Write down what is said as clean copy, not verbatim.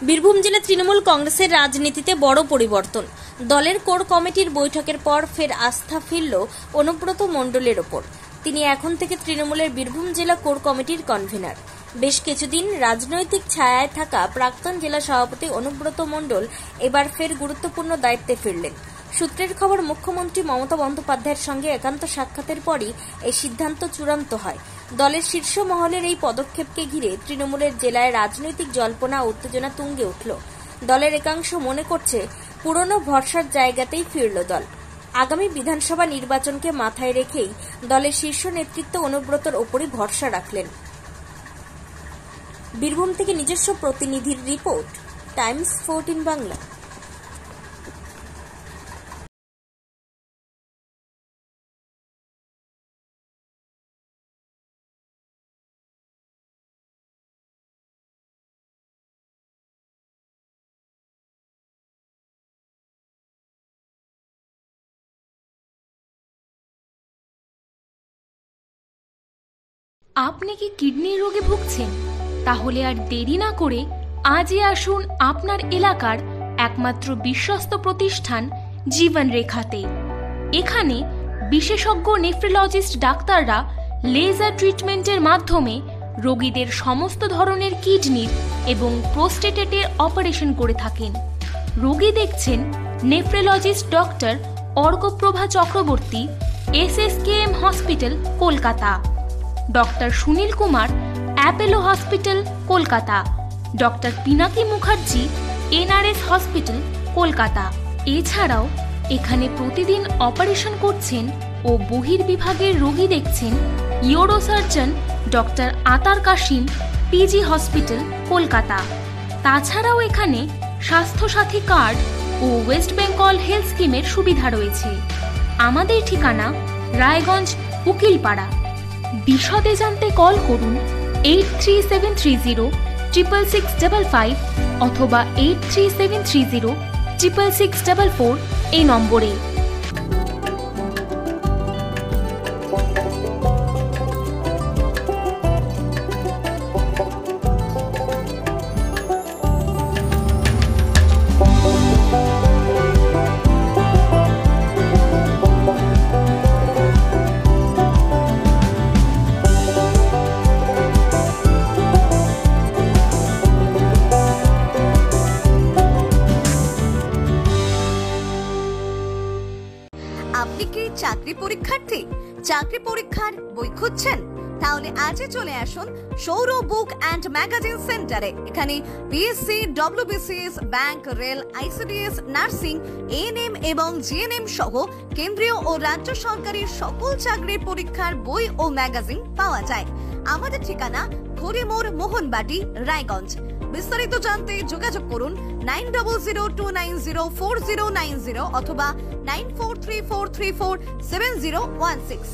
বীরভূম জেলা তৃণমূল কংগ্রেসের রাজনীতিতে বড় পরিবর্তন। দলের কোর কমিটির বৈঠকের পর ফের আস্থা ফিরল অনুব্রত মণ্ডলের ওপর। তিনি এখন থেকে তৃণমূলের বীরভূম জেলা কোর কমিটির কনভেনার। বেশ কিছুদিন রাজনৈতিক ছায়ায় থাকা প্রাক্তন জেলা সভাপতি অনুব্রত মণ্ডল এবার ফের গুরুত্বপূর্ণ দায়িত্বে ফিরলেন। সূত্রের খবর, মুখ্যমন্ত্রী মমতা বন্দ্যোপাধ্যায়ের সঙ্গে একান্ত সাক্ষাতের পরই এই সিদ্ধান্ত চূড়ান্ত হয়। দলের শীর্ষ মহলের এই পদক্ষেপকে ঘিরে তৃণমূলের জেলায় রাজনৈতিক জল্পনা উত্তেজনা তুঙ্গে উঠল। দলের একাংশ মনে করছে পুরনো ভরসার জায়গাতেই ফিরল দল। আগামী বিধানসভা নির্বাচনকে মাথায় রেখেই দলের শীর্ষ নেতৃত্ব অনুব্রতর ওপরই ভরসা রাখলেন। বীরভূম থেকে নিজস্ব প্রতিনিধির রিপোর্ট, টাইমস 14 বাংলা। আপনি কি কিডনির রোগে ভুগছেন? তাহলে আর দেরি না করে আজই আসুন আপনার এলাকার একমাত্র বিশ্বস্ত প্রতিষ্ঠান জীবন রেখাতে। এখানে বিশেষজ্ঞ নেফ্রোলজিস্ট ডাক্তাররা লেজার ট্রিটমেন্টের মাধ্যমে রোগীদের সমস্ত ধরনের কিডনির এবং প্রোস্টেটের অপারেশন করে থাকেন। রোগী দেখছেন nephrologist doctor Arkaprava Chakraborty, SSKM hospital, Kolkata. Doctor Sunil Kumar, Apollo hospital, Kolkata. Doctor Pinaki Mukherjee, NRS hospital, Kolkata. এছাড়াও এখানে প্রতিদিন অপারেশন করছেন ও বহির্বিভাগের রোগী দেখছেন ইউরোসার্জন ডক্টর আতার কাশিম, PG হসপিটাল, কলকাতা। তাছাড়াও এখানে স্বাস্থ্যসাথী কার্ড ও ওয়েস্ট বেঙ্গল হেলথ স্কিমের সুবিধা রয়েছে। আমাদের ঠিকানা রায়গঞ্জ, উকিলপাড়া। বিশদে জানতে কল করুন 8373066655 অথবা 8373066644 এই নম্বরে। আপনি কি চাকরি পরীক্ষার্থী? চাকরি পরীক্ষার বই খুঁজছেন? তাহলে আজই চলে আসুন সৌরভ বুক অ্যান্ড ম্যাগাজিন সেন্টারে। এখানে BSc, WBCS, bank, rail, ICDS, nursing, ANM এবং GNM সহ কেন্দ্রীয় ও রাজ্য সরকারের সকল চাকরির পরীক্ষার বই ও ম্যাগাজিন পাওয়া যায়। আমাদের ঠিকানা খড়িমোড়, মোহনবাটি, রায়গঞ্জ। বিস্তারিত জানতে যোগাযোগ করুন 9002904090 অথবা 9434347016।